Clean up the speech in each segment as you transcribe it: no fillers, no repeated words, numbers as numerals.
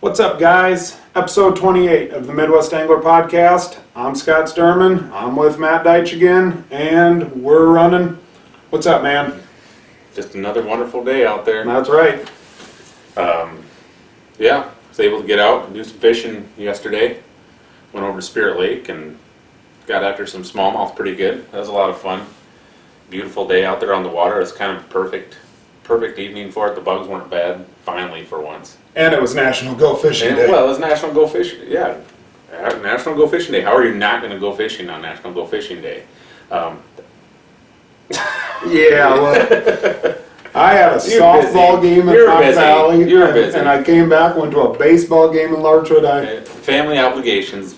What's up, guys? Episode 28 of the Midwest Angler Podcast. I'm Scott Sturman. I'm with Matt Deitch again, and we're running. What's up, man? Just another wonderful day out there. That's right. Yeah, was able to get out and do some fishing yesterday. Went over to Spirit Lake and got after some smallmouth pretty good. That was a lot of fun. Beautiful day out there on the water. It's kind of perfect evening for it. The bugs weren't bad, finally, for once. And it was National Go Fishing Day. Well, it was National Go Fishing. Yeah, National Go Fishing Day. How are you not going to go fishing on National Go Fishing Day? Yeah, well, I had a softball game in Rock Valley, and I came back, went to a baseball game in Larchwood. Family obligations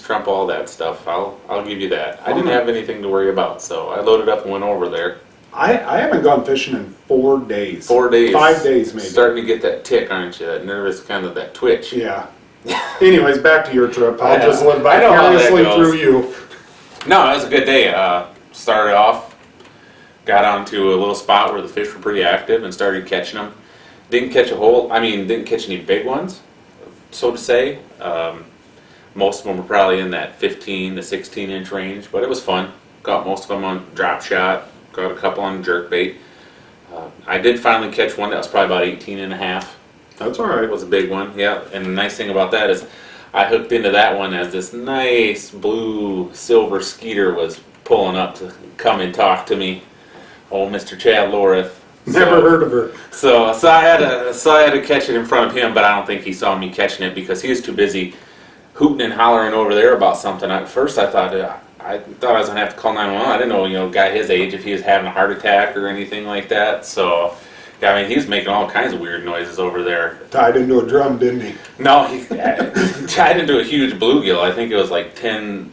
trump all that stuff. I'll give you that. I didn't have anything to worry about, so I loaded up and went over there. I haven't gone fishing in 4 days. 4 days. 5 days, maybe. Starting to get that tick, aren't you? That nervous kind of that twitch. Yeah. Anyways, back to your trip. I'll just live I know how that vicariously goes. through you. No, it was a good day. Started off, got onto a little spot where the fish were pretty active and started catching them. Didn't catch any big ones, so to say. Most of them were probably in that 15 to 16 inch range, but it was fun. Got most of them on drop shot, got a couple on jerk bait. I did finally catch one that was probably about 18 and a half. That's all right. It was a big one, yeah. And the nice thing about that is I hooked into that one as this nice blue silver skeeter was pulling up to come and talk to me. Old Mr. Chad Lorith. Never heard of her. So I had to catch it in front of him, but I don't think he saw me catching it because he was too busy hooting and hollering over there about something. At first I thought I was gonna have to call 911. I didn't know, a guy his age, if he was having a heart attack or anything like that. So, yeah, I mean, he was making all kinds of weird noises over there. Tied into a drum, didn't he? No, he tied into a huge bluegill. I think it was like 10,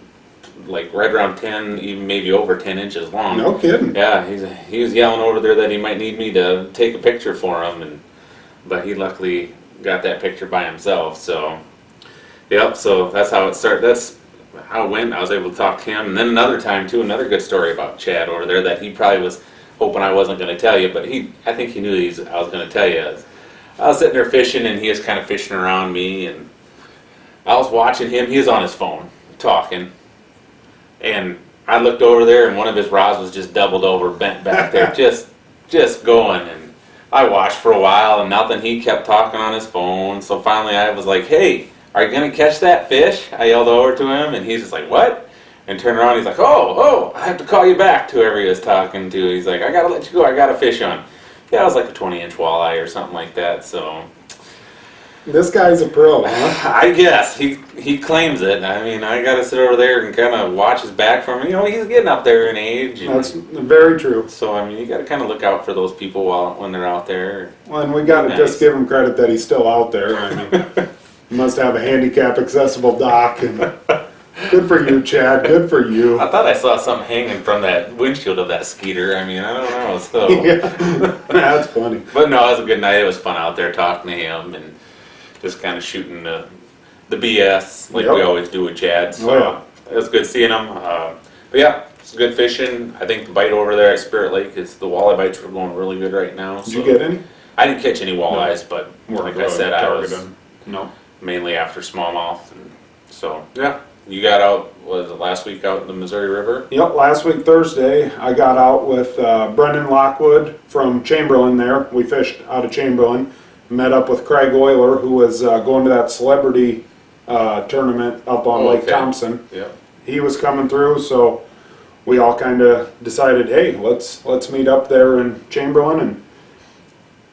like right around 10, even maybe over 10 inches long. No kidding. Yeah, he was yelling over there that he might need me to take a picture for him, but he luckily got that picture by himself. So, yep. So that's how it started. That's how it went. I was able to talk to him, and then another time too. Another good story about Chad over there that he probably was hoping I wasn't going to tell you, but I think he knew I was going to tell you. I was sitting there fishing, and he was kind of fishing around me, and I was watching him. He was on his phone talking. And I looked over there, and one of his rods was just doubled over, bent back there, just going. And I watched for a while, and nothing. He kept talking on his phone. So finally, I was like, "Hey, are you gonna catch that fish?" I yelled over to him, and he's just like, "What?" And turned around. He's like, "Oh, I have to call you back." To whoever he was talking to, he's like, "I gotta let you go. I got a fish on." Yeah, it was like a 20-inch walleye or something like that. So. This guy's a pro, huh? I guess he claims it. I mean, I got to sit over there and kind of watch his back for him. He's getting up there in age. That's very true. So I mean, you got to kind of look out for those people when they're out there. Well, and we got to just give him credit that he's still out there. I mean, he must have a handicap accessible dock. And good for you, Chad. Good for you. I thought I saw something hanging from that windshield of that skeeter. I mean, I don't know. So Yeah, that's funny. But no, it was a good night. It was fun out there talking to him and just kind of shooting the BS like we always do with Chad. So it was good seeing him. But yeah, it's good fishing. I think the bite over there at Spirit Lake the walleye bites are going really good right now. Did you get any? I didn't catch any walleyes, but like I said, I was mainly after smallmouth. And so yeah, you got out. Was it last week out in the Missouri River? Yep, last week Thursday I got out with Brendan Lockwood from Chamberlain. There, we fished out of Chamberlain. Met up with Craig Euler, who was going to that celebrity tournament up on Lake Thompson. Yep. He was coming through, so we all kind of decided, hey, let's meet up there in Chamberlain, and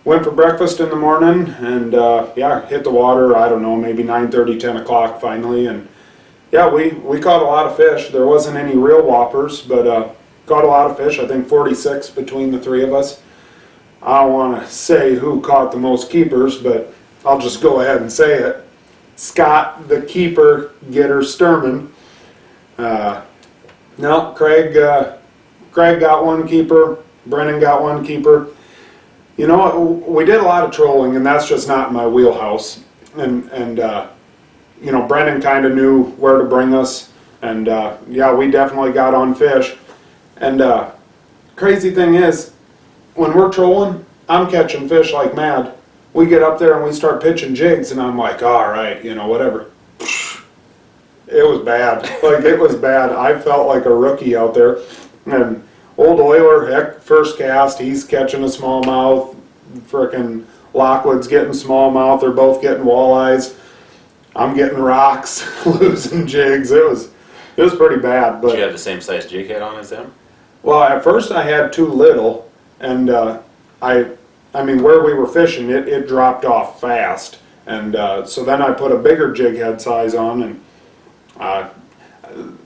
went for breakfast in the morning, and hit the water. I don't know, maybe 9:30, 10 o'clock finally, and yeah, we caught a lot of fish. There wasn't any real whoppers, but caught a lot of fish. I think 46 between the three of us. I don't want to say who caught the most keepers, but I'll just go ahead and say it. Scott, the keeper getter Sturman. No, Craig got one keeper. Brennan got one keeper. We did a lot of trolling, and that's just not in my wheelhouse. And Brennan kind of knew where to bring us. And we definitely got on fish. And crazy thing is, when we're trolling, I'm catching fish like mad. we get up there and we start pitching jigs, and I'm like, all right, whatever. It was bad. Like, it was bad. I felt like a rookie out there. And old Oiler, heck, first cast, he's catching a smallmouth. Frickin' Lockwood's getting smallmouth. They're both getting walleyes. I'm getting rocks, losing jigs. It was pretty bad. But did you have the same size jig head on as them? well, at first I had too little, and I mean, where we were fishing, it dropped off fast. And so then I put a bigger jig head size on, and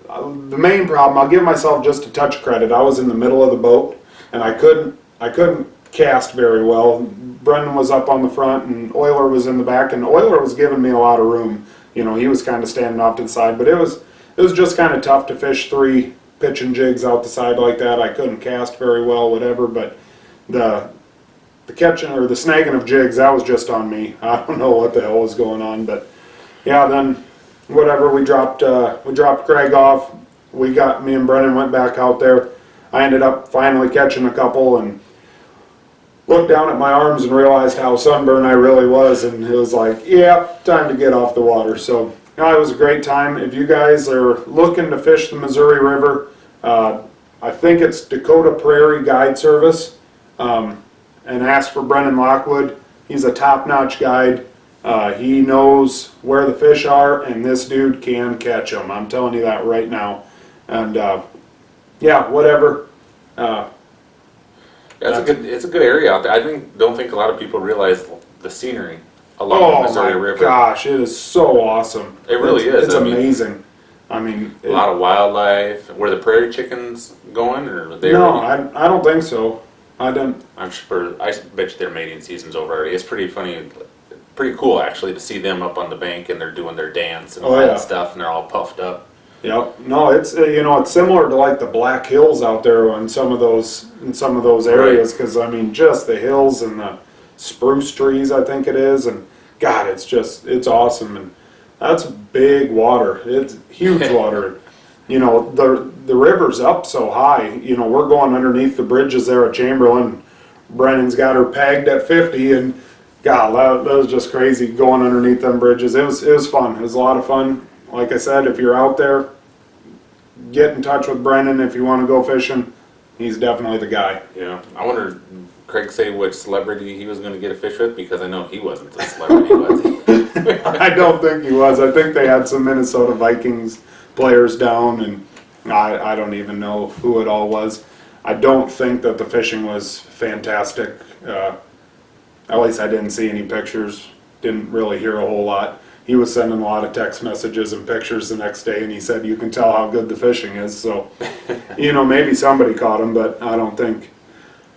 the main problem, I'll give myself just a touch of credit. I was in the middle of the boat, and I couldn't cast very well. Brendan was up on the front, and Oiler was in the back, and Oiler was giving me a lot of room. He was kind of standing off to the side, but it was just kind of tough to fish 3 pitching jigs out the side like that. I couldn't cast very well, whatever, but the catching or the snagging of jigs, that was just on me. I don't know what the hell was going on, but yeah, then whatever, we dropped Craig off. Me and Brennan went back out there. I ended up finally catching a couple and looked down at my arms and realized how sunburned I really was, and it was like, yeah, time to get off the water. So it was a great time. If you guys are looking to fish the Missouri River, I think it's Dakota Prairie Guide Service, and ask for Brennan Lockwood. He's a top-notch guide. He knows where the fish are, and this dude can catch them. I'm telling you that right now. And yeah, whatever. It's a good area out there. Don't think a lot of people realize the scenery along the Missouri River. Oh my gosh, it is so awesome. It really is. It's amazing. I mean, a lot of wildlife. Were the prairie chickens going, or they? No, I don't think so. I didn't. I'm sure. I bet you their mating season's over already. It's pretty funny, pretty cool actually to see them up on the bank and they're doing their dance and all that stuff, and they're all puffed up. Yep. No, it's it's similar to like the Black Hills out there in some of those areas, because I mean, just the hills and the spruce trees, I think it is, and God, it's awesome, and that's big water. It's huge water. The river's up so high. We're going underneath the bridges there at Chamberlain. Brennan's got her pegged at 50, and God, that was just crazy going underneath them bridges. It was fun. It was a lot of fun. Like I said, if you're out there, get in touch with Brennan if you want to go fishing. He's definitely the guy. Yeah. I wonder, did Craig say which celebrity he was going to get a fish with? Because I know he wasn't a celebrity, was he? I don't think he was. I think they had some Minnesota Vikings players down, and I don't even know who it all was. I don't think that the fishing was fantastic. At least I didn't see any pictures. Didn't really hear a whole lot. He was sending a lot of text messages and pictures the next day, and he said you can tell how good the fishing is. So, maybe somebody caught him, but I don't think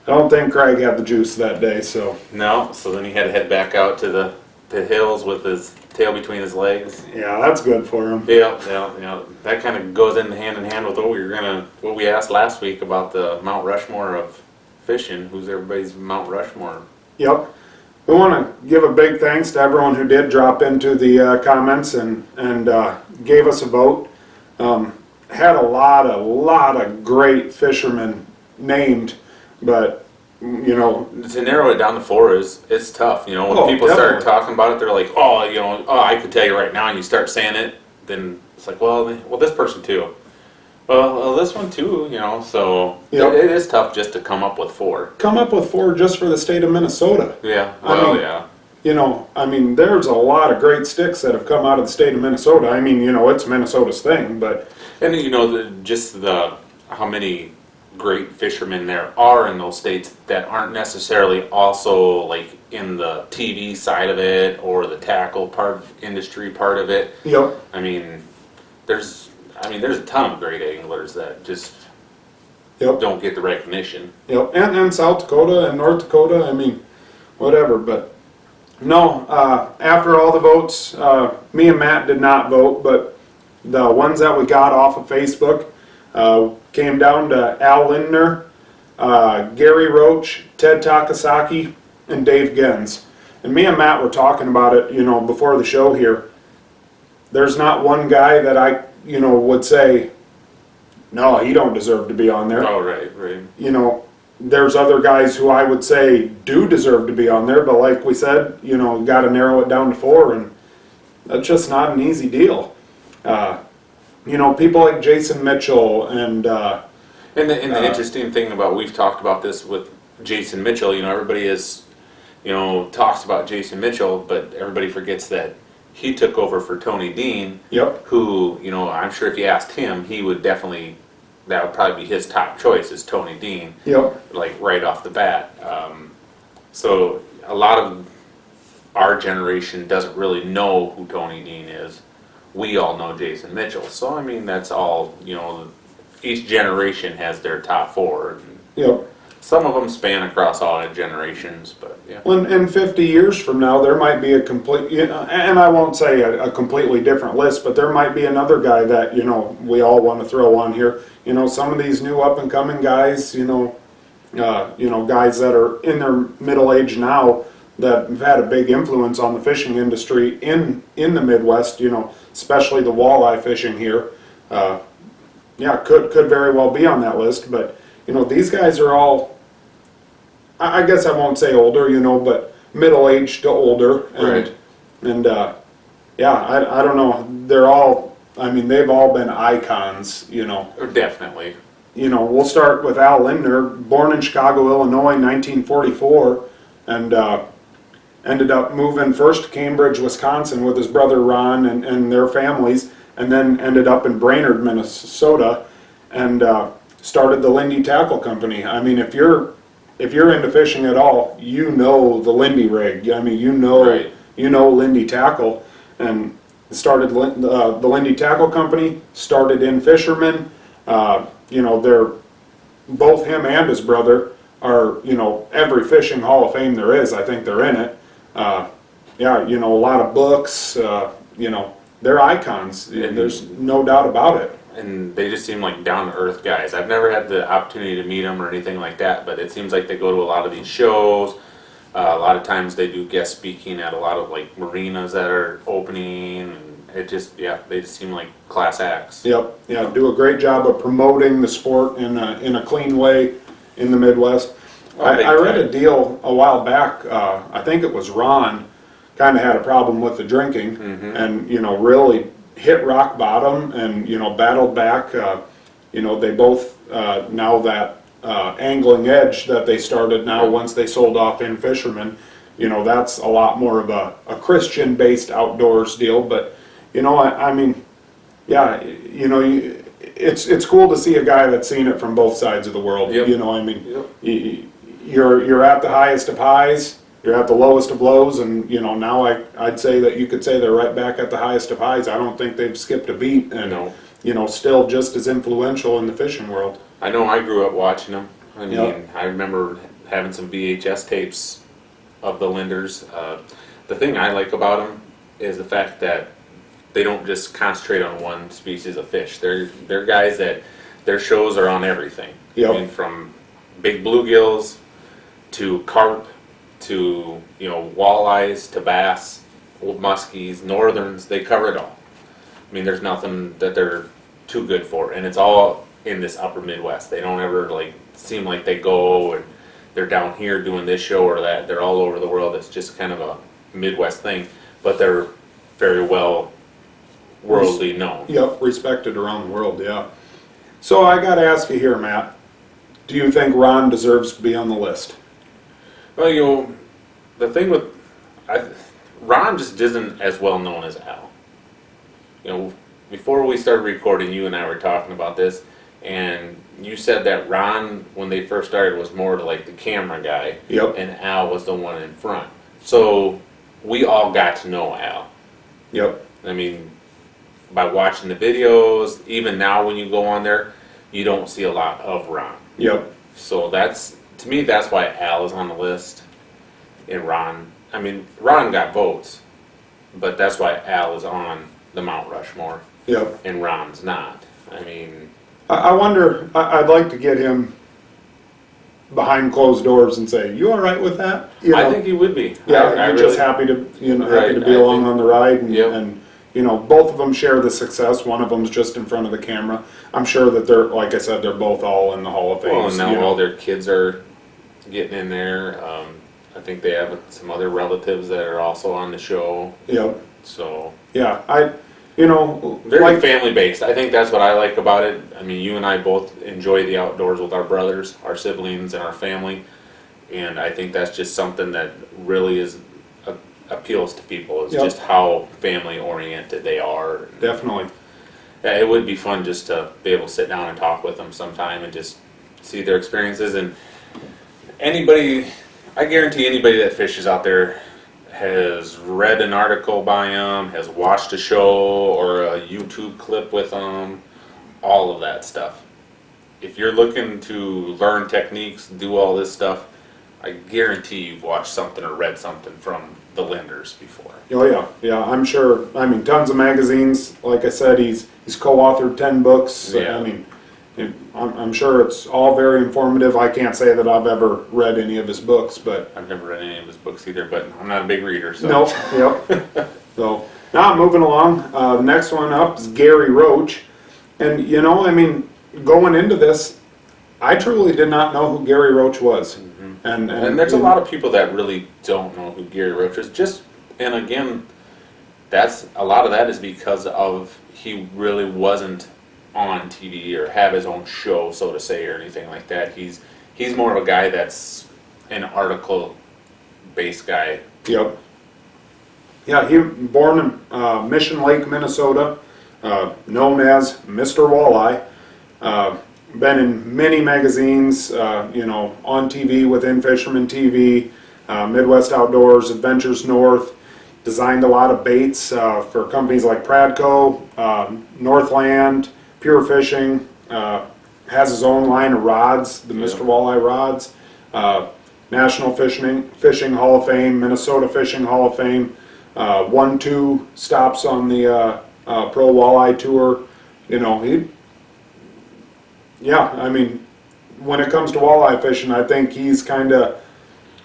Craig had the juice that day. So no. So then he had to head back out to the hills with his tail between his legs. Yeah, that's good for him. Yeah. That kind of goes in hand with what we asked last week about the Mount Rushmore of fishing. Who's everybody's Mount Rushmore? Yep. We want to give a big thanks to everyone who did drop into the comments and gave us a vote. Had a lot of great fishermen named, but to narrow it down to 4 it's tough. When people definitely start talking about it, they're like, I could tell you right now, and you start saying it, then it's like, well, this person too. Well, this one too, so Yep. It is tough just to come up with 4. Come up with 4 just for the state of Minnesota. Yeah, I mean, there's a lot of great sticks that have come out of the state of Minnesota. I mean, it's Minnesota's thing, but... And how many great fishermen there are in those states that aren't necessarily also like in the TV side of it or the tackle industry part of it. Yep. I mean, there's a ton of great anglers that just don't get the recognition. Yep, and South Dakota and North Dakota, I mean, whatever, but no, after all the votes, me and Matt did not vote, but the ones that we got off of Facebook came down to Al Lindner, Gary Roach, Ted Takasaki, and Dave Gens. And me and Matt were talking about it, before the show here. There's not one guy that I would say, no, he don't deserve to be on there. Oh, right. there's other guys who I would say do deserve to be on there, but like we said, got to narrow it down to 4, and that's just not an easy deal. People like Jason Mitchell and the interesting thing about, we've talked about this with Jason Mitchell, everybody is, talks about Jason Mitchell, but everybody forgets that he took over for Tony Dean, Yep. who, I'm sure if you asked him, he would definitely, that would probably be his top choice, is Tony Dean. Yep. Like right off the bat. So a lot of our generation doesn't really know who Tony Dean is. We all know Jason Mitchell. So, that's all, each generation has their top 4. Yep. Some of them span across all generations, but yeah. Well, in 50 years from now, there might be a complete, and I won't say a completely different list, but there might be another guy that, we all want to throw on here. Some of these new up and coming guys, guys that are in their middle age now that have had a big influence on the fishing industry in the Midwest, especially the walleye fishing here. Could very well be on that list, but these guys are all, I guess I won't say older, but middle-aged to older. Right. And I don't know. They're all, they've all been icons, Definitely. We'll start with Al Lindner, born in Chicago, Illinois, 1944, and ended up moving first to Cambridge, Wisconsin with his brother Ron and their families, and then ended up in Brainerd, Minnesota, and started the Lindy Tackle Company. If you're into fishing at all, the Lindy rig. Right. Lindy Tackle, and started the Lindy Tackle Company. Started in fishermen. They're both, him and his brother are every fishing Hall of Fame there is. I think they're in it. A lot of books. They're icons. There's no doubt about it. And they just seem like down-to-earth guys. I've never had the opportunity to meet them or anything like that, but it seems like they go to a lot of these shows. A lot of times they do guest speaking at a lot of marinas that are opening. And it just, they just seem like class acts. Yep. Yeah, do a great job of promoting the sport in a clean way in the Midwest. I read a deal a while back. I think it was Ron kind of had a problem with the drinking, and really hit rock bottom, and battled back. They both now that angling edge that they started now once they sold off in fishermen. That's a lot more of a Christian based outdoors deal. But it's cool to see a guy that's seen it from both sides of the world. Yep. You're at the highest of highs. You're at the lowest of lows, and now I'd say that you could say they're right back at the highest of highs. I don't think they've skipped a beat, and No. Still just as influential in the fishing world. I know I grew up watching them. Yep. I remember having some VHS tapes of the Linders. The thing I like about them is the fact that they don't just concentrate on one species of fish. They're guys that their shows are on everything. Yep. From big bluegills to carp to walleyes to bass, old muskies, northerns. They cover it all. There's nothing that they're too good for, and it's all in this upper Midwest. They don't ever seem like they go and they're down here doing this show or that. They're all over the world. It's just kind of a Midwest thing, but they're very well worldly known. Yep, respected around the world. Yeah. So I got to ask you here, Matt. Do you think Ron deserves to be on the list? Well, the thing with Ron just isn't as well known as Al. Before we started recording, you and I were talking about this, and you said that Ron, when they first started, was more to the camera guy, Yep. and Al was the one in front. So we all got to know Al. Yep. By watching the videos, even now when you go on there, you don't see a lot of Ron. Yep. So to me, that's why Al is on the list. And Ron, Ron got votes, but that's why Al is on the Mount Rushmore. Yep. And Ron's not. I wonder, I'd like to get him behind closed doors and say, "You all right with that?" I think he would be. Yeah, you're just happy to, happy to be along on the ride, and, Yep. and both of them share the success. One of them's just in front of the camera. I'm sure that they're, like I said, they're both all in the Hall of Fame. Well, and now all their kids are getting in there. I think they have some other relatives that are also on the show. Yep. So yeah, very family based. I think that's what I like about it. I mean, you and I both enjoy the outdoors with our brothers, our siblings, and our family, and I think that's just something that really appeals to people. Is just how family oriented they are. Definitely. Yeah, it would be fun just to be able to sit down and talk with them sometime and just see their experiences. And I guarantee anybody that fishes out there has read an article by them, has watched a show or a YouTube clip with them, all of that stuff. If you're looking to learn techniques, do all this stuff, I guarantee you've watched something or read something from the Linders before. Oh yeah, I'm sure. I mean, tons of magazines. Like I said, he's co-authored 10 books. Yeah. I mean, I'm sure it's all very informative. I can't say that I've ever read any of his books, but I've never read any of his books either, but I'm not a big reader. So. Nope. Yep. So now moving along. The next one up is Gary Roach, and I mean, going into this, I truly did not know who Gary Roach was. Mm-hmm. And there's a lot of people that really don't know who Gary Roach is. And again, a lot of that is because of he really wasn't on TV or have his own show, so to say, or anything like that. He's more of a guy that's an article-based guy. Yep. Yeah, he was born in Mission Lake, Minnesota, known as Mr. Walleye. Been in many magazines, on TV within Fisherman TV, Midwest Outdoors, Adventures North. Designed a lot of baits for companies like Pradco, Northland, Pure Fishing. Has his own line of rods, the Mr. Walleye rods. National Fishing Hall of Fame, Minnesota Fishing Hall of Fame. 1-2 stops on the Pro Walleye Tour. I mean, when it comes to walleye fishing, I think he's kind of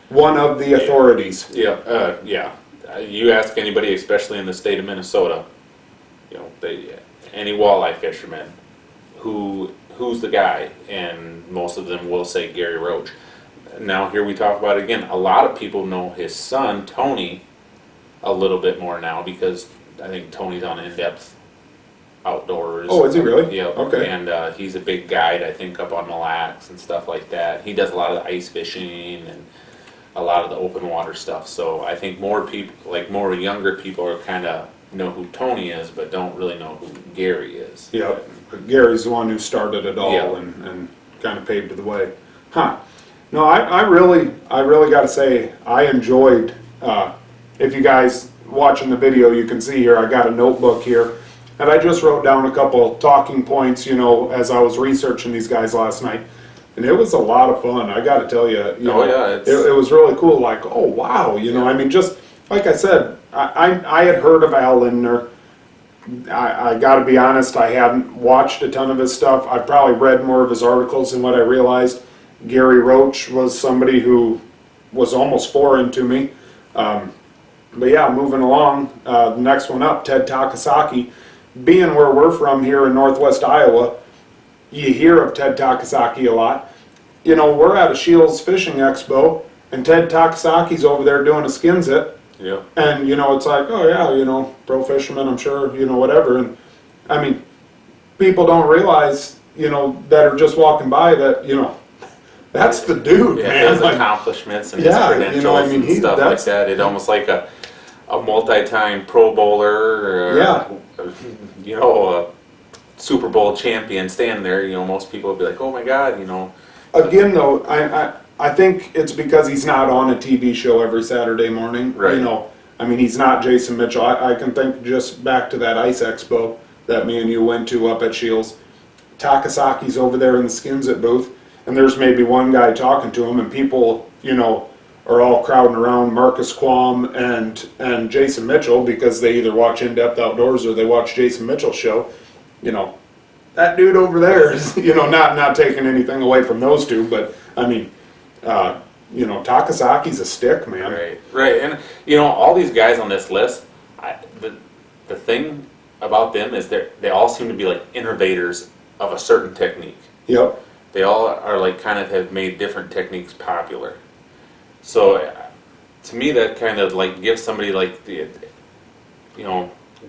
one of the authorities. Yeah. You ask anybody, especially in the state of Minnesota, any walleye fisherman, who's the guy, and most of them will say Gary Roach. Now here we talk about it again. A lot of people know his son Tony a little bit more now because I think Tony's on In-Depth Outdoors. Oh, is he really? Yeah. Okay. And he's a big guide, I think, up on Mille Lacs and stuff like that. He does a lot of the ice fishing and a lot of the open water stuff. So I think more people, like more younger people, are kind of know who Tony is, but don't really know who Gary is. Yeah, Gary's the one who started it all. Yeah. and kind of paved the way. No, I really got to say I enjoyed. If you guys watching the video, you can see here I got a notebook here. And I just wrote down a couple talking points, as I was researching these guys last night. And it was a lot of fun, I got to tell you. It was really cool, like, oh, wow, I mean, just like I said, I had heard of Al Lindner. I got to be honest, I hadn't watched a ton of his stuff. I probably read more of his articles than what I realized. Gary Roach was somebody who was almost foreign to me. But yeah, moving along, the next one up, Ted Takasaki. Being where we're from here in northwest Iowa, you hear of Ted Takasaki a lot. We're at a Shields Fishing Expo, and Ted Takasaki's over there doing a skins it. Yeah. And, it's like, oh yeah, pro fisherman, I'm sure, whatever. And, I mean, people don't realize, that are just walking by that, that's the dude, man. His accomplishments and his credentials and stuff like that. It's almost like a multi-time Pro Bowler, or, a Super Bowl champion standing there. Most people would be like, oh my God, Again, though, I think it's because he's not on a TV show every Saturday morning. Right. I mean, he's not Jason Mitchell. I can think just back to that Ice Expo that me and you went to up at Shields. Takasaki's over there in the Skins It booth, and there's maybe one guy talking to him, and people, are all crowding around Marcus Quam and Jason Mitchell because they either watch In-Depth Outdoors or they watch Jason Mitchell's show. That dude over there is, not taking anything away from those two, but I mean, Takasaki's a stick, man. Right. And all these guys on this list, the thing about them is they all seem to be like innovators of a certain technique. Yep. They all are like kind of have made different techniques popular. So to me, that kind of like gives somebody like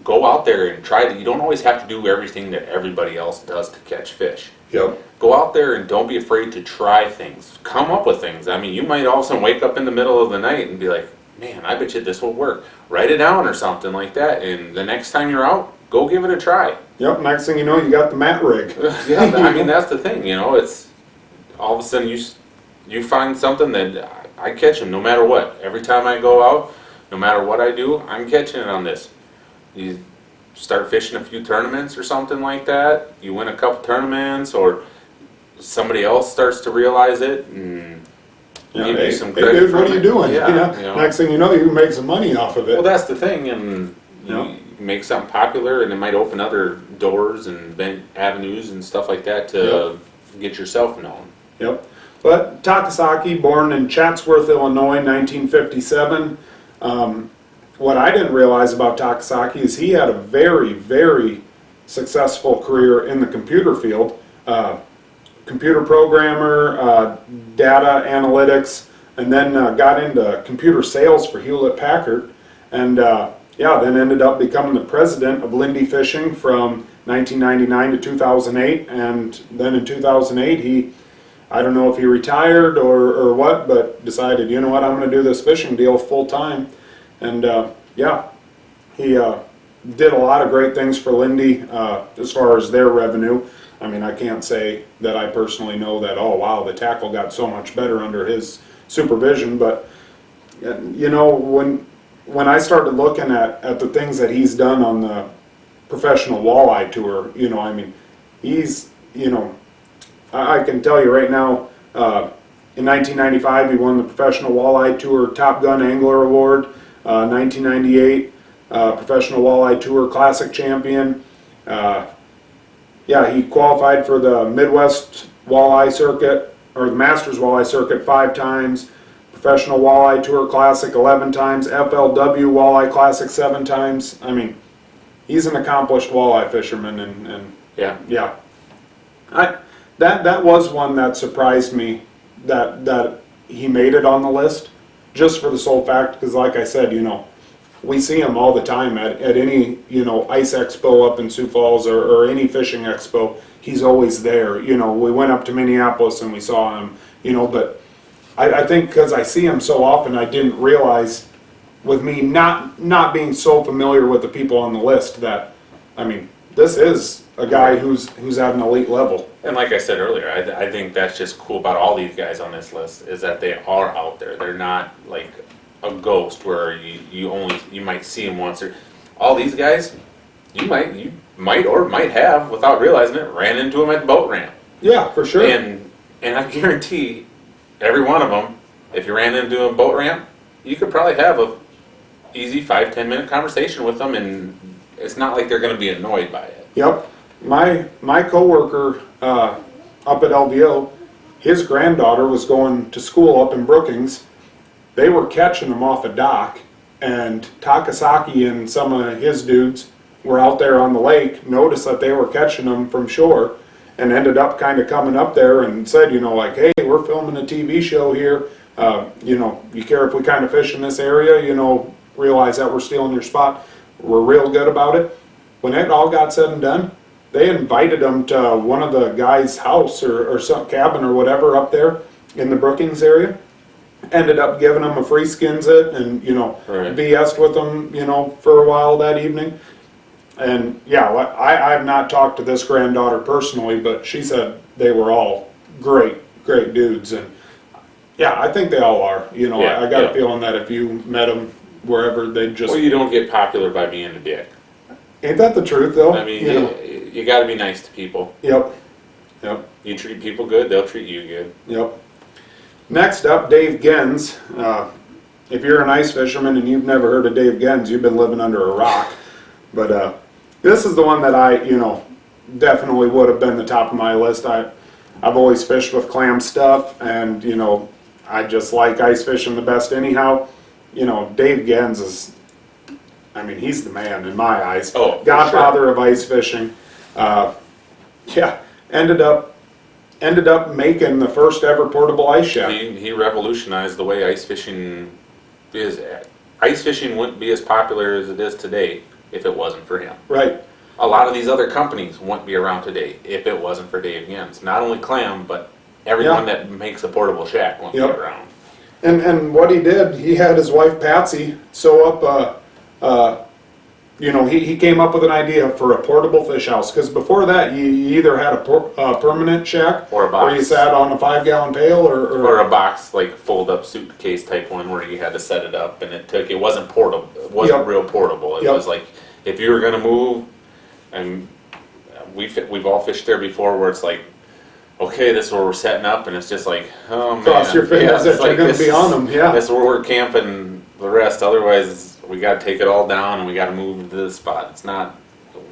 go out there and try that. You don't always have to do everything that everybody else does to catch fish. Yep. Go out there and don't be afraid to try things. Come up with things. I mean, you might all of a sudden wake up in the middle of the night and be like, man, I bet you this will work. Write it down or something like that, and the next time you're out, go give it a try. Yep. Next thing you know, you got the mat rig. Yeah, I mean, that's the thing, it's all of a sudden you find something that I catch them no matter what. Every time I go out, no matter what I do, I'm catching it on this. You start fishing a few tournaments or something like that, you win a couple tournaments, or somebody else starts to realize it and give you some credit. Hey dude, what are you doing? Yeah, Next thing you know, you can make some money off of it. Well, that's the thing, and you make something popular, and it might open other doors and avenues and stuff like that to get yourself known. Yep. But Takasaki, born in Chatsworth, Illinois, 1957. What I didn't realize about Takasaki is he had a very, very successful career in the computer field. Computer programmer, data analytics, and then got into computer sales for Hewlett-Packard. And then ended up becoming the president of Lindy Fishing from 1999 to 2008. And then in 2008, I don't know if he retired or what, but decided, you know what, I'm going to do this fishing deal full time. And he did a lot of great things for Lindy as far as their revenue. I mean, I can't say that I personally know that, oh wow, the tackle got so much better under his supervision, but when I started looking at the things that he's done on the professional walleye tour, I mean, he's, I can tell you right now, in 1995 he won the Professional Walleye Tour Top Gun Angler Award, 1998 Professional Walleye Tour Classic Champion. He qualified for the Midwest Walleye Circuit, or the Masters Walleye Circuit 5 times, Professional Walleye Tour Classic 11 times, FLW Walleye Classic 7 times. I mean, he's an accomplished walleye fisherman, and That was one that surprised me that he made it on the list, just for the sole fact, because like I said, we see him all the time at any, ice expo up in Sioux Falls or any fishing expo. He's always there. We went up to Minneapolis and we saw him, but I think because I see him so often, I didn't realize, with me not being so familiar with the people on the list, that, I mean, this is a guy who's at an elite level. And like I said earlier, I think that's just cool about all these guys on this list, is that they are out there. They're not like a ghost where you might see them once. Or all these guys, you might have, without realizing it, ran into them at the boat ramp. Yeah, for sure. And I guarantee every one of them, if you ran into a boat ramp, you could probably have a easy 5-10 minute conversation with them, and it's not like they're going to be annoyed by it. Yep. My coworker up at LVO, his granddaughter was going to school up in Brookings. They were catching them off a dock, and Takasaki and some of his dudes were out there on the lake, noticed that they were catching them from shore, and ended up kind of coming up there and said, like, hey, we're filming a TV show here. You care if we kind of fish in this area? Realize that we're stealing your spot. We're real good about it. When it all got said and done, they invited them to one of the guys' house or some cabin or whatever up there in the Brookings area. Ended up giving them a free skinsit and, Right. BS'd with them, for a while that evening. And I have not talked to this granddaughter personally, but she said they were all great dudes. And I think they all are. I got a feeling that if you met them wherever, they'd just... Well, you don't get popular by being a dick. Ain't that the truth, though? I mean, you got to be nice to people. Yep. You treat people good, they'll treat you good. Yep. Next up, Dave Gens. If you're an ice fisherman and you've never heard of Dave Gens, you've been living under a rock. But this is the one that I, definitely would have been the top of my list. I've always fished with clam stuff, and, I just like ice fishing the best anyhow. Dave Gens is, I mean, he's the man in my eyes. Oh, for Godfather of ice fishing. Yeah, ended up making the first ever portable ice shack. He revolutionized the way ice fishing is. Ice fishing wouldn't be as popular as it is today if it wasn't for him. Right. A lot of these other companies wouldn't be around today if it wasn't for Dave Gens. Not only Clam, but everyone that makes a portable shack won't be around. And what he did, he had his wife Patsy sew up he came up with an idea for a portable fish house, because before that you either had a permanent shack Or a box. or you sat on a 5-gallon pail Or a box, like fold-up suitcase type one where you had to set it up, and it wasn't portable. It wasn't real portable. It was like, if you were gonna move, and we've all fished there before, where it's like, okay, this is where we're setting up, and it's just like, oh man. cross your fingers that you're going to be on them. Yeah. That's where we're camping the rest. Otherwise, we got to take it all down and we got to move to this spot. It's not,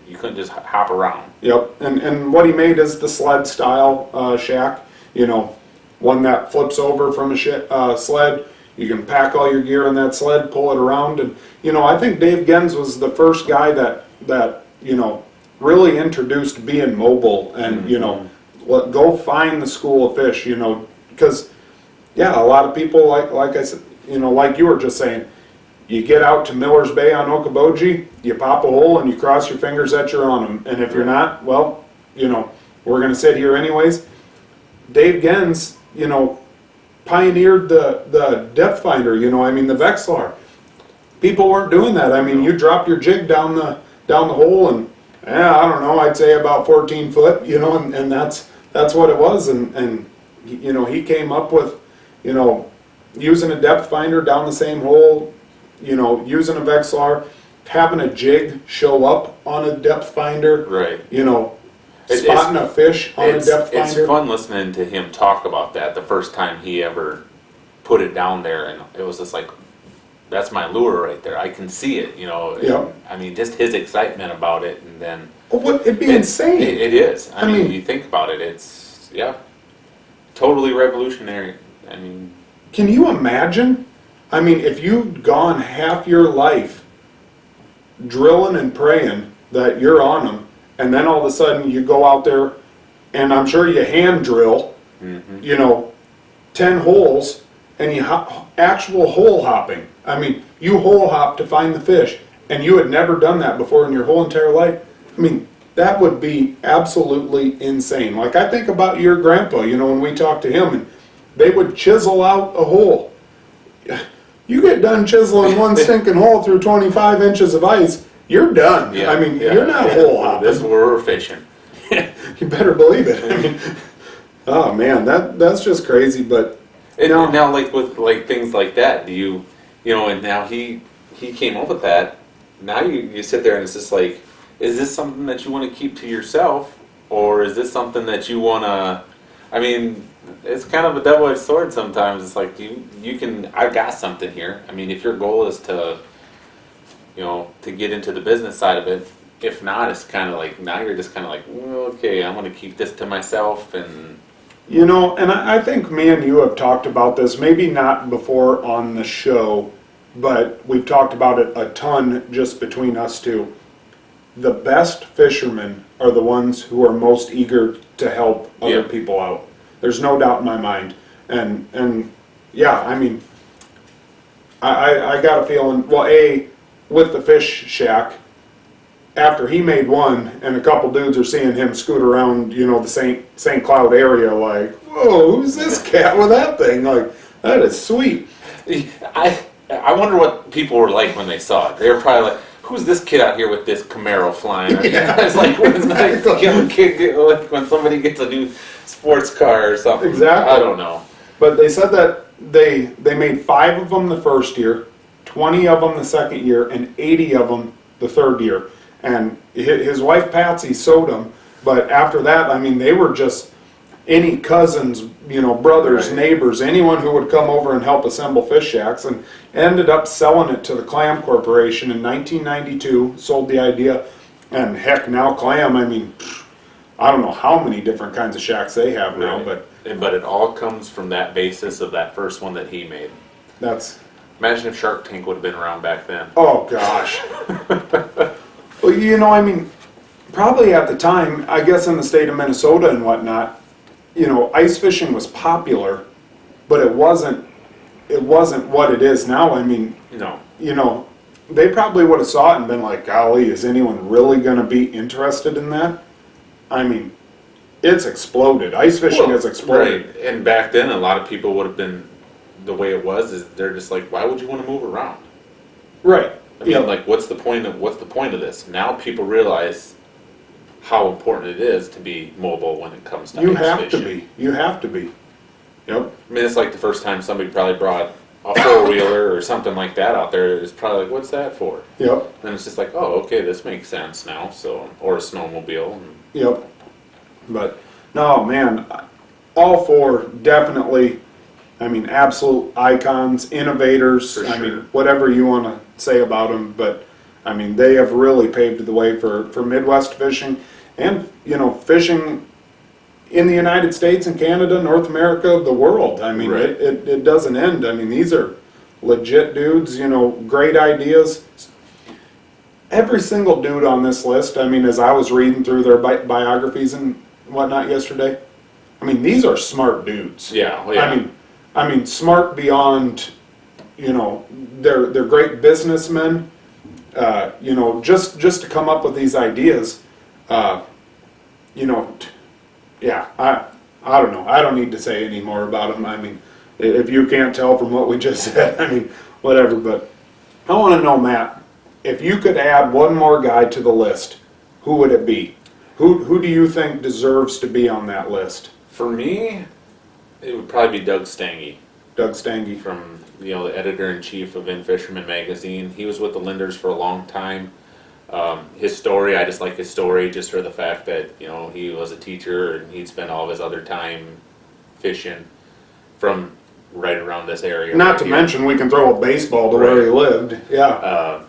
you couldn't just hop around. Yep. And what he made is the sled style shack. One that flips over from a sled. You can pack all your gear in that sled, pull it around, and I think Dave Gens was the first guy that really introduced being mobile and go find the school of fish, because a lot of people like I said, like you were just saying, you get out to Miller's Bay on Okoboji, you pop a hole and you cross your fingers that you're on them, and if you're not, well, we're going to sit here anyways. Dave Gens, pioneered the depth finder, the Vexlar. People weren't doing that. I mean, you drop your jig down the hole and I don't know, I'd say about 14 foot, and that's what it was, and he came up with, using a depth finder down the same hole, using a Vexlar, having a jig show up on a depth finder, right? Spotting a fish on a depth finder. It's fun listening to him talk about that the first time he ever put it down there, and it was just like, that's my lure right there. I can see it, I mean, just his excitement about it, and then it'd be insane. It is. I mean, you think about it, it's totally revolutionary. I mean, can you imagine? I mean, if you'd gone half your life drilling and praying that you're on them, and then all of a sudden you go out there, and I'm sure you hand drill, 10 holes, and you actual hole hopping. I mean, you hole hop to find the fish, and you had never done that before in your whole entire life. I mean, that would be absolutely insane. Like, I think about your grandpa, when we talked to him, and they would chisel out a hole. You get done chiseling one stinking hole through 25 inches of ice, you're done. I mean, you're not hole hopping. This is where we're fishing. You better believe it. I mean, oh man, that's just crazy. But now, like with things like that, do you and now he came up with that. Now you sit there and it's just like, is this something that you want to keep to yourself, or is this something that you want to? I mean, it's kind of a double-edged sword sometimes. It's like I've got something here. I mean, if your goal is to to get into the business side of it, if not, it's kind of like, now you're just kind of like, well, okay, I'm going to keep this to myself. And and I think me and you have talked about this, maybe not before on the show, but we've talked about it a ton just between us two. The best fishermen are the ones who are most eager to help other people out. There's no doubt in my mind. And yeah, I mean, I got a feeling, well, with the fish shack, after he made one and a couple dudes are seeing him scoot around, the St. Cloud area, like, whoa, who's this cat with that thing? Like, that is sweet. I wonder what people were like when they saw it. They were probably like, who's this kid out here with this Camaro flying? It's like when somebody gets a new sports car or something. Exactly. I don't know. But they said that they made 5 of them the first year, 20 of them the second year, and 80 of them the third year. And his wife Patsy sewed them, but after that, I mean, they were just any cousins, brothers, neighbors, anyone who would come over and help assemble fish shacks, and ended up selling it to the Clam Corporation in 1992, sold the idea, and heck, now Clam, I mean, I don't know how many different kinds of shacks they have now, but it all comes from that basis of that first one that he made. That's Imagine if Shark Tank would have been around back then. Oh gosh. Well, you know, I mean, probably at the time, I guess in the state of Minnesota and whatnot, you know, ice fishing was popular, but it wasn't what it is now. I mean, No. you know, they probably would have saw it and been like, golly, is anyone really going to be interested in that? I mean, it's exploded. Ice fishing has exploded. Right. And back then, a lot of people would have been, the way it was, is they're just like, why would you want to move around? Right. I mean, Yeah. like, what's the point of this? Now people realize how important it is to be mobile when it comes to You ice have to fishing. be. You have to be. Yep. I mean, it's like the first time somebody probably brought a four-wheeler or something like that out there. It's probably like, what's that for? Yep. And it's just like, oh, okay, this makes sense now. So, or a snowmobile. Yep. But no, man, all four definitely. I mean, absolute icons, innovators. For I sure. mean, whatever you want to say about them, but I mean, they have really paved the way for Midwest fishing, and you know, fishing in the United States and Canada, North America, the world. I mean, Right. it doesn't end. I mean, these are legit dudes. You know, great ideas. Every single dude on this list. I mean, as I was reading through their biographies and whatnot yesterday, I mean, these are smart dudes. Yeah, well, yeah. I mean, smart beyond, you know, they're great businessmen. You know, just to come up with these ideas, you know, yeah, I don't know. I don't need to say any more about them. I mean, if you can't tell from what we just said, I mean, whatever. But I want to know, Matt, if you could add one more guy to the list, who would it be? Who do you think deserves to be on that list? For me, it would probably be Doug Stange. Doug Stange. From, you know, the editor-in-chief of In Fisherman magazine. He was with the Linders for a long time. His story, I just like his story just for the fact that, you know, he was a teacher and he'd spend all of his other time fishing from right around this area. Not right to here. mention, we can throw a baseball to where he lived. Yeah.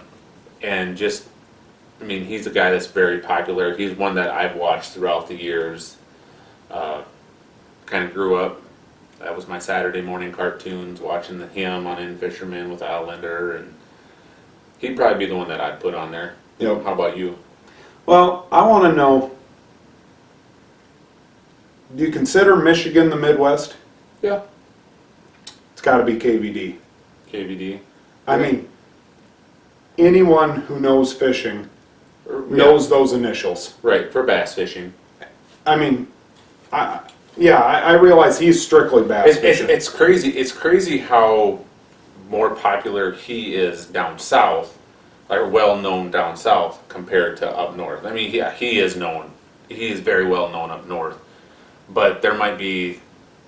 And just, I mean, he's a guy that's very popular. He's one that I've watched throughout the years. Kind of grew up. That was my Saturday morning cartoons, watching him on In Fisherman with Al Linder, and he'd probably be the one that I'd put on there. Yep. How about you? Well, I want to know, do you consider Michigan the Midwest? Yeah. It's got to be KVD. KVD. I mean, anyone who knows fishing Yeah. knows those initials. Right, for bass fishing. I mean, I realize he's strictly bass fishing. It's crazy. It's crazy how more popular he is down south, like well known down south compared to up north. I mean, yeah, he is known. He is very well known up north, but there might be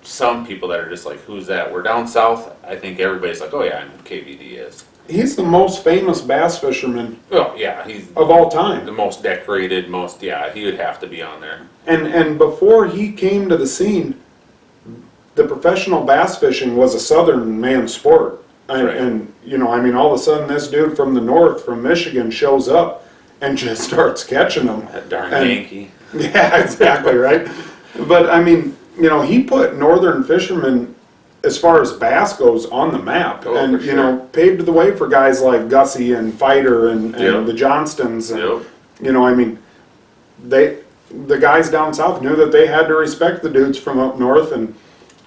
some people that are just like, "Who's that?" We're down south. I think everybody's like, "Oh yeah, I know who KVD is." He's the most famous bass fisherman Oh yeah, he's of all time. the most decorated, most yeah. He would have to be on there. And before he came to the scene, the professional bass fishing was a southern man's sport. Right. And you know, I mean, all of a sudden this dude from the north, from Michigan, shows up and just starts catching them. That darn And- Yankee. Yeah, exactly, right? But I mean, you know, he put northern fishermen, as far as bass goes, on the map. Oh, and, for you sure. know, paved the way for guys like Gussie and Fighter and Yep. the Johnstons. And, Yep. you know, I mean, the guys down south knew that they had to respect the dudes from up north. And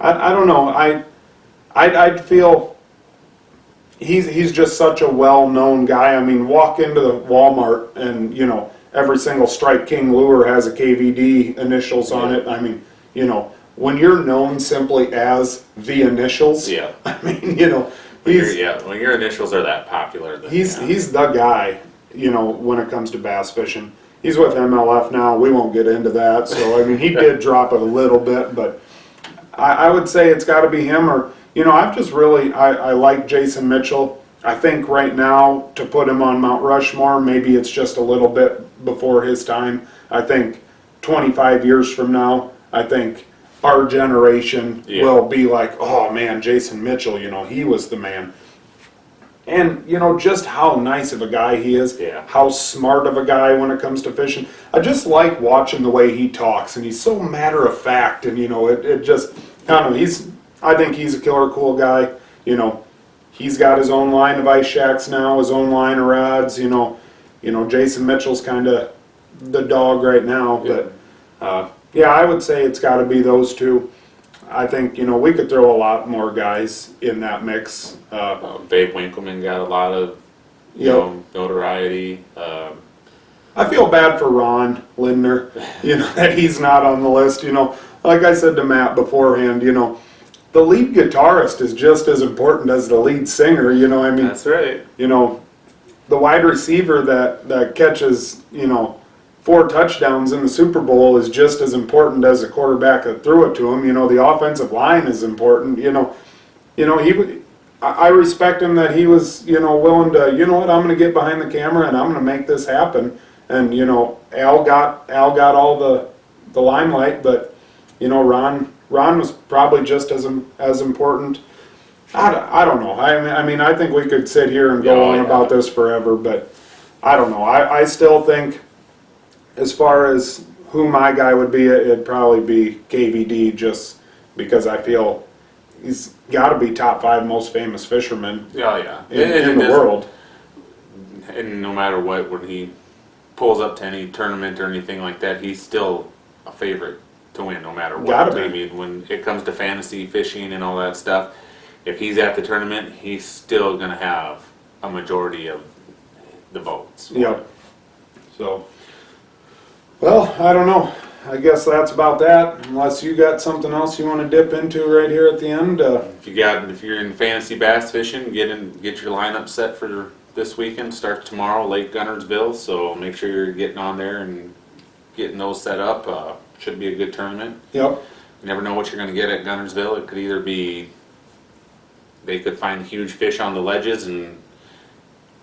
I don't know, I'd feel he's just such a well-known guy. I mean, walk into the Walmart and, you know, every single Strike King lure has a KVD initials on it. I mean, you know, when you're known simply as the initials, Yeah. I mean, you know, When he's when your initials are that popular, then he's yeah. he's the guy, you know, when it comes to bass fishing. He's with MLF now. We won't get into that. So I mean, he did drop it a little bit, but I would say it's got to be him. Or you know, I've just really I like Jason Mitchell. I think right now to put him on Mount Rushmore, maybe it's just a little bit before his time. I think 25 years from now, I think our generation Yeah. will be like, oh man, Jason Mitchell, you know, he was the man. And, you know, just how nice of a guy he is, Yeah. how smart of a guy when it comes to fishing. I just like watching the way he talks, and he's so matter of fact, and, you know, it just, I don't know, I think he's a killer cool guy, you know. he's got his own line of ice shacks now, his own line of rods. Jason Mitchell's kind of the dog right now, but yeah, I would say it's got to be those two. I think we could throw a lot more guys in that mix. Babe Winkleman got a lot of notoriety. I feel bad for Ron Lindner, that he's not on the list. Like I said to Matt beforehand, the lead guitarist is just as important as the lead singer. That's right. The wide receiver that catches 4 touchdowns in the Super Bowl is just as important as the quarterback that threw it to him. The offensive line is important. I respect him that he was willing to I'm going to get behind the camera and I'm going to make this happen. And Al got all the limelight, but Ron was probably just as important. I don't know. I mean I think we could sit here and go on about this forever, but I don't know. I still think, as far as who my guy would be, it'd probably be KVD, just because I feel he's got to be top 5 most famous fisherman in the world. And no matter what, when he pulls up to any tournament or anything like that, he's still a favorite to win no matter what. Gotta be. I mean, when it comes to fantasy fishing and all that stuff, if he's at the tournament, he's still going to have a majority of the votes. Yep. So, well, I don't know. I guess that's about that. Unless you got something else you want to dip into right here at the end. If you're in fantasy bass fishing, get your lineup set for this weekend. Start tomorrow, Lake Gunnersville. So make sure you're getting on there and getting those set up. Should be a good tournament. Yep. You never know what you're going to get at Gunnersville. It could either be they could find huge fish on the ledges and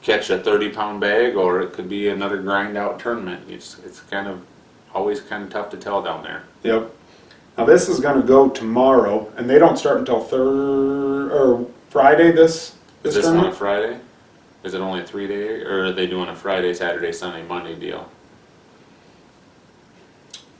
catch a 30-pound bag, or it could be another grind-out tournament. It's always kind of tough to tell down there. Yep. Now this is going to go tomorrow, and they don't start until Friday. This Is this on a tournament? Friday? Is it only a 3-day, or are they doing a Friday, Saturday, Sunday, Monday deal?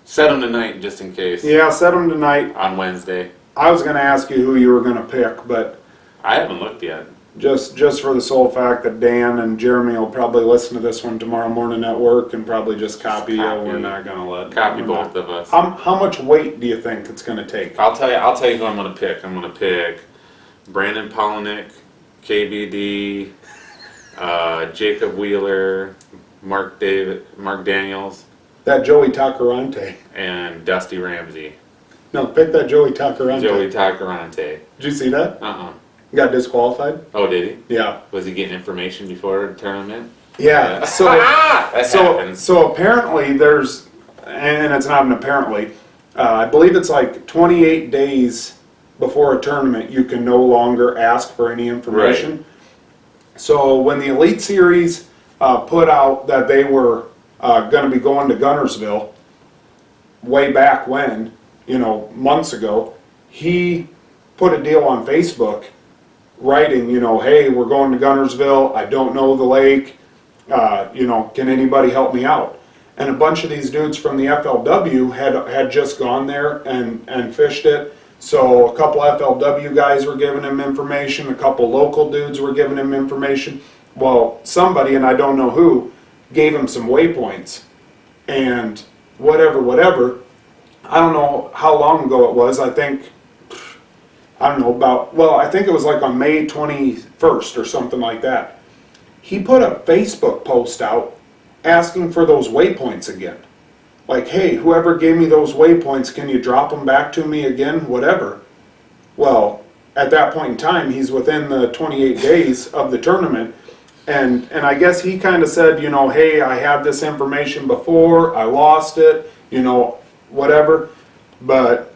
Set them tonight just in case. Yeah, set them tonight. On Wednesday. I was going to ask you who you were going to pick, but I haven't looked yet. just for the sole fact that Dan and Jeremy will probably listen to this one tomorrow morning at work and probably just copy you. We're not going to let Copy both of us. How much weight do you think it's going to take? I'll tell you who I'm going to pick. I'm going to pick Brandon Polinick, KBD, Jacob Wheeler, Mark Daniels, That Joey Tacarante. and Dusty Ramsey. No, pick that Joey Tacarante. Joey Tacarante. Did you see that? Uh-uh. Got disqualified? Oh, did he? Yeah. Was he getting information before the tournament? Yeah. So That happens. so apparently there's, and it's not an apparently, I believe it's like 28 days before a tournament you can no longer ask for any information. Right. So when the Elite Series put out that they were going to be going to Gunnersville, way back when, months ago, he put a deal on Facebook writing, hey, we're going to Gunnersville, I don't know the lake, can anybody help me out? And a bunch of these dudes from the FLW had just gone there and fished it. So a couple FLW guys were giving him information, a couple local dudes were giving him information. Well, somebody, and I don't know who, gave him some waypoints. And whatever, I don't know how long ago it was, I think it was like on May 21st or something like that. He put a Facebook post out asking for those waypoints again. Like, hey, whoever gave me those waypoints, can you drop them back to me again? Whatever. Well, at that point in time, he's within the 28 days of the tournament. And I guess he kind of said, hey, I had this information before, I lost it, whatever. But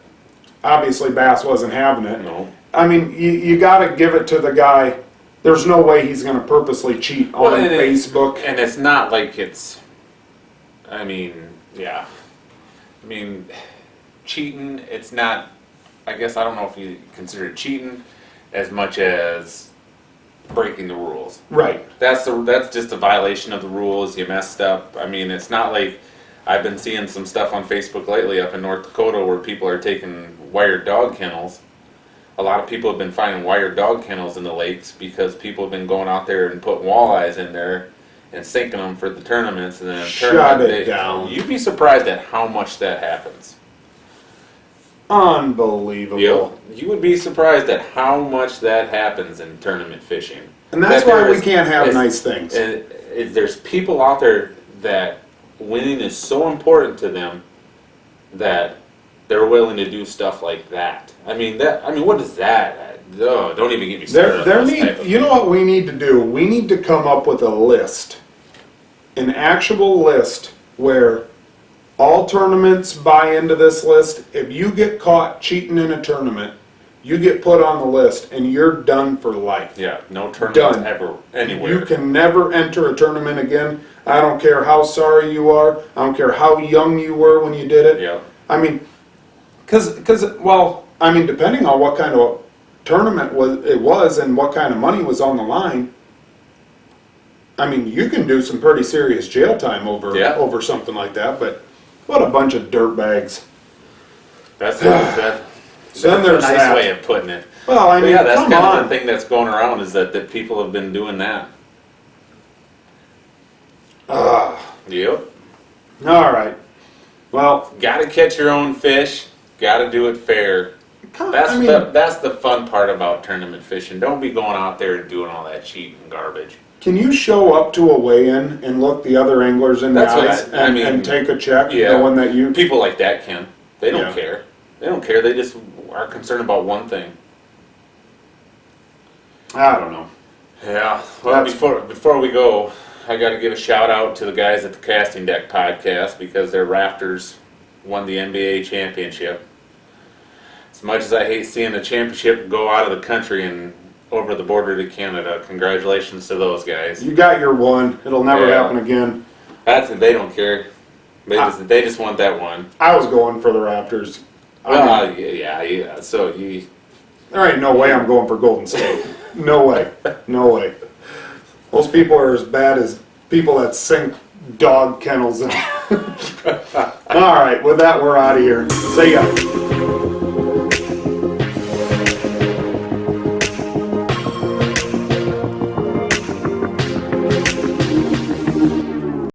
obviously Bass wasn't having it. No. I mean, you got to give it to the guy. There's no way he's going to purposely cheat on Facebook. And it's not like cheating, it's not, I guess I don't know if you consider it cheating as much as breaking the rules. Right. That's just a violation of the rules. You messed up. I mean, it's not like I've been seeing some stuff on Facebook lately up in North Dakota where people are taking wired dog kennels a lot of people have been finding wire dog kennels in the lakes because people have been going out there and putting walleyes in there and sinking them for the tournaments, and then Shut it down. You'd be surprised at how much that happens. Unbelievable. Yep. You would be surprised at how much that happens in tournament fishing. And that's That why there we is- can't have is- nice things. And there's people out there that winning is so important to them that they're willing to do stuff like that. I mean, what is that? Oh, don't even get me started. There on those type of you know what we need to do? We need to come up with a list, an actual list where all tournaments buy into this list. If you get caught cheating in a tournament, you get put on the list and you're done for life. Yeah, no tournaments Done. ever anywhere. You can never enter a tournament again. I don't care how sorry you are. I don't care how young you were when you did it. Yeah. I mean, depending on what kind of tournament it was and what kind of money was on the line, I mean, you can do some pretty serious jail time over something like that. But what a bunch of dirtbags. That's Then a there's nice that. way of putting it. Well, I But mean, yeah, that's come kind on. of the thing that's going around is that people have been doing that. Yep. All right. Well, Got to catch your own fish. Got to do it fair. That's the fun part about tournament fishing. Don't be going out there and doing all that cheating garbage. can you show up to a weigh-in and look the other anglers in the That's what eyes I mean, and take a check, yeah. knowing that you... People like that can. They don't Yeah. care. They don't care. They just are concerned about one thing. I don't know. Yeah. Well, before we go, I got to give a shout out to the guys at the Casting Deck podcast because their Raptors won the NBA championship. As much as I hate seeing a championship go out of the country and over the border to Canada, congratulations to those guys. You got your one. It'll never Yeah. happen again. They don't care. They just want that one. I was going for the Raptors. Well, yeah. So you. There ain't no way I'm going for Golden State. No way. No way. Those people are as bad as people that sink dog kennels in. All right, with that, we're out of here. See ya.